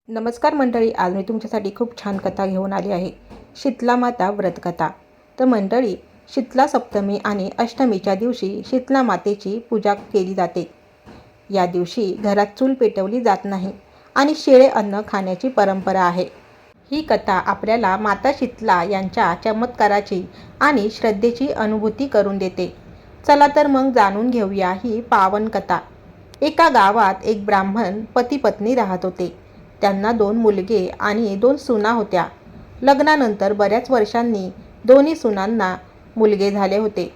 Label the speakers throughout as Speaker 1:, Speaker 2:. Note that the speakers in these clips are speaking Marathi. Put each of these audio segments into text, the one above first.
Speaker 1: नमस्कार मंडळी, आज मी तुमच्यासाठी खूप छान कथा घेऊन आली आहे. शीतला माता व्रतकथा. तर मंडळी, शीतला सप्तमी आणि अष्टमीच्या दिवशी शीतला मातेची पूजा केली जाते. या दिवशी घरात चूल पेटवली जात नाही आणि शिळे अन्न खाण्याची परंपरा आहे. ही कथा आपल्याला माता शीतला यांच्या चमत्काराची आणि श्रद्धेची अनुभूती करून देते. चला तर मग जाणून घेऊया ही पावन कथा. एका गावात एक ब्राह्मण पती पत्नी राहत होते. त्यांना 2 मुलगे आणि 2 सुना होत्या. लग्नानंतर बऱ्याच वर्षांनी दोन्ही सुनांना मुलगे झाले होते.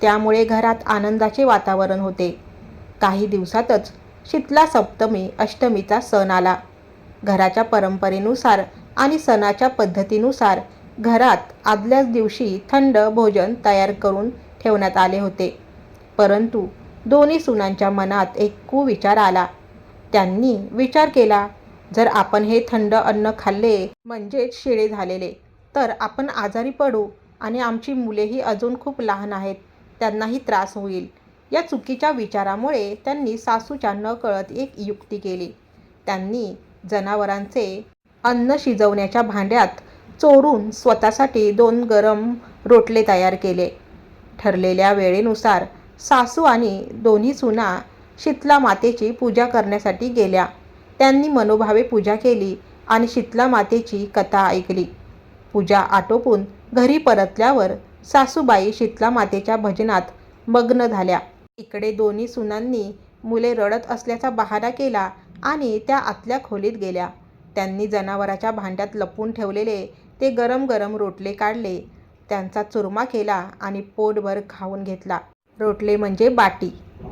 Speaker 1: त्यामुळे घरात आनंदाचे वातावरण होते. काही दिवसातच शीतला सप्तमी अष्टमीचा सण आला. घराच्या परंपरेनुसार आणि सणाच्या पद्धतीनुसार घरात आदल्याच दिवशी थंड भोजन तयार करून ठेवण्यात आले होते. परंतु दोन्ही सुनांच्या मनात एक कुविचार आला. त्यांनी विचार केला, जर आपण हे थंड अन्न खाल्ले, म्हणजेच शिळे झालेले, तर आपण आजारी पडू आणि आमची मुलेही अजून खूप लहान आहेत, त्यांनाही त्रास होईल. या चुकीच्या विचारामुळे त्यांनी सासूच्या नकळत एक युक्ती केली. त्यांनी जनावरांचे अन्न शिजवण्याच्या भांड्यात चोरून स्वतःसाठी 2 गरम रोटले तयार केले. ठरलेल्या वेळेनुसार सासू आणि दोन्ही सुना शीतला मातेची पूजा करण्यासाठी गेल्या. त्यांनी मनोभावे पूजा केली आणि शीतला मातेची कथा ऐकली. पूजा आटोपून घरी परतल्यावर सासूबाई शीतला मातेच्या भजनात मग्न झाल्या. इकडे दोन्ही सुनांनी मुले रडत असल्याचा बहाणा केला आणि त्या आतल्या खोलीत गेल्या. त्यांनी जनावराच्या भांड्यात लपवून ठेवलेले ते गरम गरम रोटले काढले, त्यांचा चुरमा केला आणि पोटभर खाऊन घेतला. रोटले म्हणजे बाटी,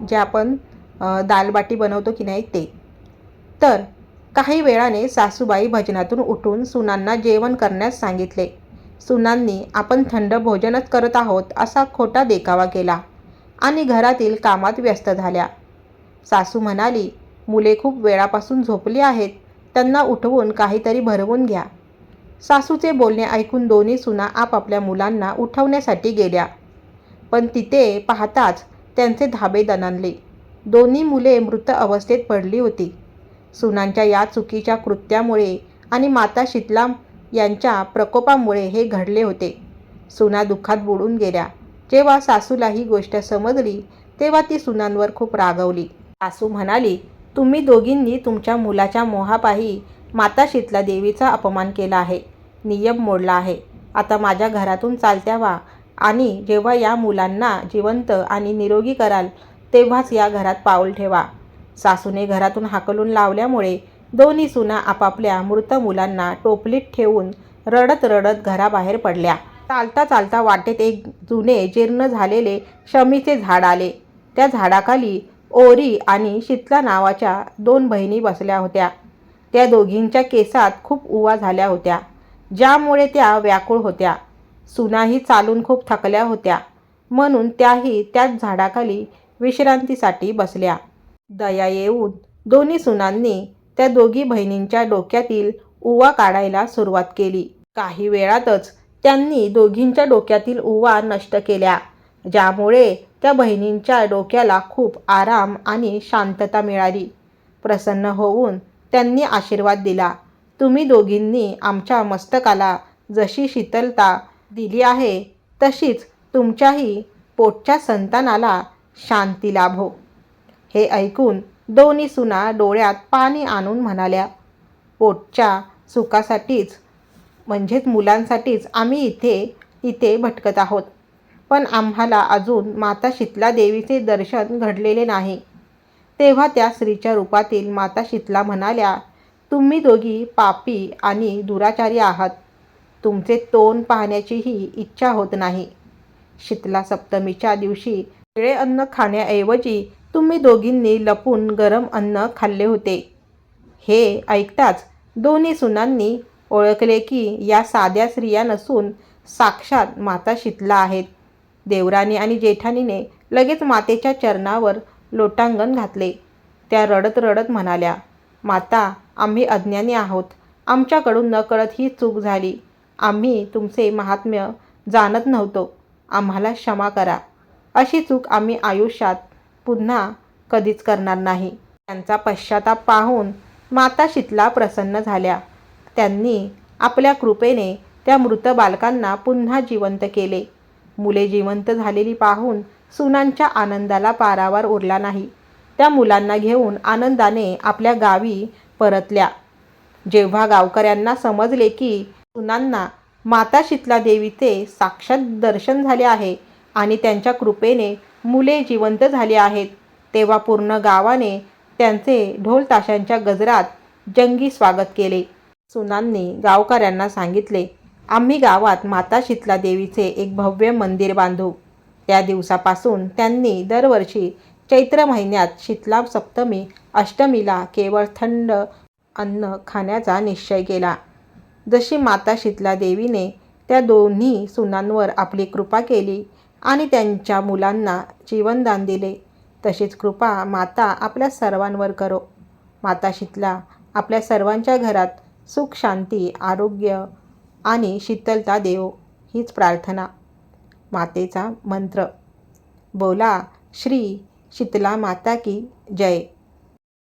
Speaker 1: जे आपण दालबाटी बनवतो की नाही ते. तर काही वेळाने सासूबाई भजनातून उठून सुनांना जेवण करण्यास सांगितले. सुनांनी आपण थंड भोजनच करत आहोत असा खोटा देखावा केला आणि घरातील कामात व्यस्त झाल्या. सासू म्हणाली, मुले खूप वेळापासून झोपली आहेत, त्यांना उठवून काहीतरी भरवून घ्या. सासूचे बोलणे ऐकून दोन्ही सुना आपापल्या मुलांना उठवण्यासाठी गेल्या. पण तिथे पाहताच त्यांचे धाबे दणाणले. दोन्ही मुले मृत अवस्थेत पडली होती. सुनांच्या या चुकीच्या कृत्यामुळे आणि माता शीतला यांच्या प्रकोपामुळे हे घडले होते. सुना दुःखात बुडून गेल्या. जेव्हा सासूला ही गोष्ट समजली, तेव्हा ती सुनांवर खूप रागवली. सासू म्हणाली, तुम्ही दोघींनी तुमच्या मुलाच्या मोहापायी माता शीतला देवीचा अपमान केला आहे, नियम मोडला आहे. आता माझ्या घरातून चालत्या व्हा आणि जेव्हा या मुलांना जिवंत आणि निरोगी कराल, तेव्हाच या घरात पाऊल ठेवा. सासूने घरातून हाकलून लावल्यामुळे दोन्ही सुना आपापल्या मृत मुलांना टोपलीत ठेवून रडत रडत घराबाहेर पडल्या. चालता चालता वाटेत एक जुने जीर्ण झालेले शमीचे झाड आले. त्या झाडाखाली ओरी आणि शीतला नावाच्या 2 बहिणी बसल्या होत्या. त्या दोघींच्या केसात खूप उवा झाल्या होत्या, ज्यामुळे त्या व्याकुळ होत्या. सुनाही चालून खूप थकल्या होत्या, म्हणून त्याही त्याच झाडाखाली विश्रांतीसाठी बसल्या. दया येऊन दोन्ही सुनांनी त्या दोघी बहिणींच्या डोक्यातील उवा काढायला सुरुवात केली. काही वेळातच त्यांनी दोघींच्या डोक्यातील उवा नष्ट केल्या, ज्यामुळे त्या बहिणींच्या डोक्याला खूप आराम आणि शांतता मिळाली. प्रसन्न होऊन त्यांनी आशीर्वाद दिला, तुम्ही दोघींनी आमच्या मस्तकाला जशी शीतलता दिली आहे, तशीच तुमच्याही पोटच्या संतानाला शांती लाभो. हे ऐकून दोन्ही सुना डोळ्यात पाणी आणून म्हणाल्या, पोटच्या सुखासाठीच, म्हणजेच मुलांसाठीच आम्ही इथे भटकत आहोत, पण आम्हाला अजून माता शीतला देवीचे दर्शन घडलेले नाही. तेव्हा त्या स्त्रीच्या रूपातील माता शीतला म्हणाल्या, तुम्ही दोघी पापी आणि दुराचारी आहात. तुमचे तोंड पाहण्याचीही इच्छा होत नाही. शीतला सप्तमीच्या दिवशी शिळे अन्न खाण्याऐवजी तुम्ही दोघींनी लपून गरम अन्न खाल्ले होते. हे ऐकताच दोन्ही सुनांनी ओळखले की या साध्या स्त्रिया नसून साक्षात माता शीतला आहेत. देवरानी आणि जेठानीने लगेच मातेच्या चरणावर लोटांगण घातले. त्या रडत रडत म्हणाल्या, माता, आम्ही अज्ञानी आहोत. आमच्याकडून नकळत ही चूक झाली. आम्ही तुमचे महात्म्य जाणत नव्हतो. आम्हाला क्षमा करा. अशी चूक आम्ही आयुष्यात पुन्हा कधीच करणार नाही. त्यांचा पश्चाताप पाहून माता शीतला प्रसन्न झाल्या. त्यांनी आपल्या कृपेने त्या मृत बालकांना पुन्हा जिवंत केले. मुले जिवंत झालेली पाहून सुनांच्या आनंदाला पारावार उरला नाही. त्या मुलांना घेऊन आनंदाने आपल्या गावी परतल्या. जेव्हा गावकऱ्यांना समजले की सुनांना माता शीतला देवीचे साक्षात दर्शन झाले आहे आणि त्यांच्या कृपेने मुले जिवंत झाली आहेत, तेव्हा पूर्ण गावाने त्यांचे ढोल ताशांच्या गजरात जंगी स्वागत केले. सुनांनी गावकऱ्यांना सांगितले, आम्ही गावात माता शीतला देवीचे एक भव्य मंदिर बांधू. त्या दिवसापासून त्यांनी दरवर्षी चैत्र महिन्यात शीतला सप्तमी अष्टमीला केवळ थंड अन्न खाण्याचा निश्चय केला. जशी माता शीतला देवीने त्या दोन्ही सुनांवर आपली कृपा केली आणि त्यांच्या मुलांना जीवनदान दिले, तशीच कृपा माता आपल्या सर्वांवर करो. माता शीतला आपल्या सर्वांच्या घरात सुख, शांती, आरोग्य आणि शीतलता देवो, हीच प्रार्थना. मातेचा मंत्र. बोला श्री शीतला माता की जय.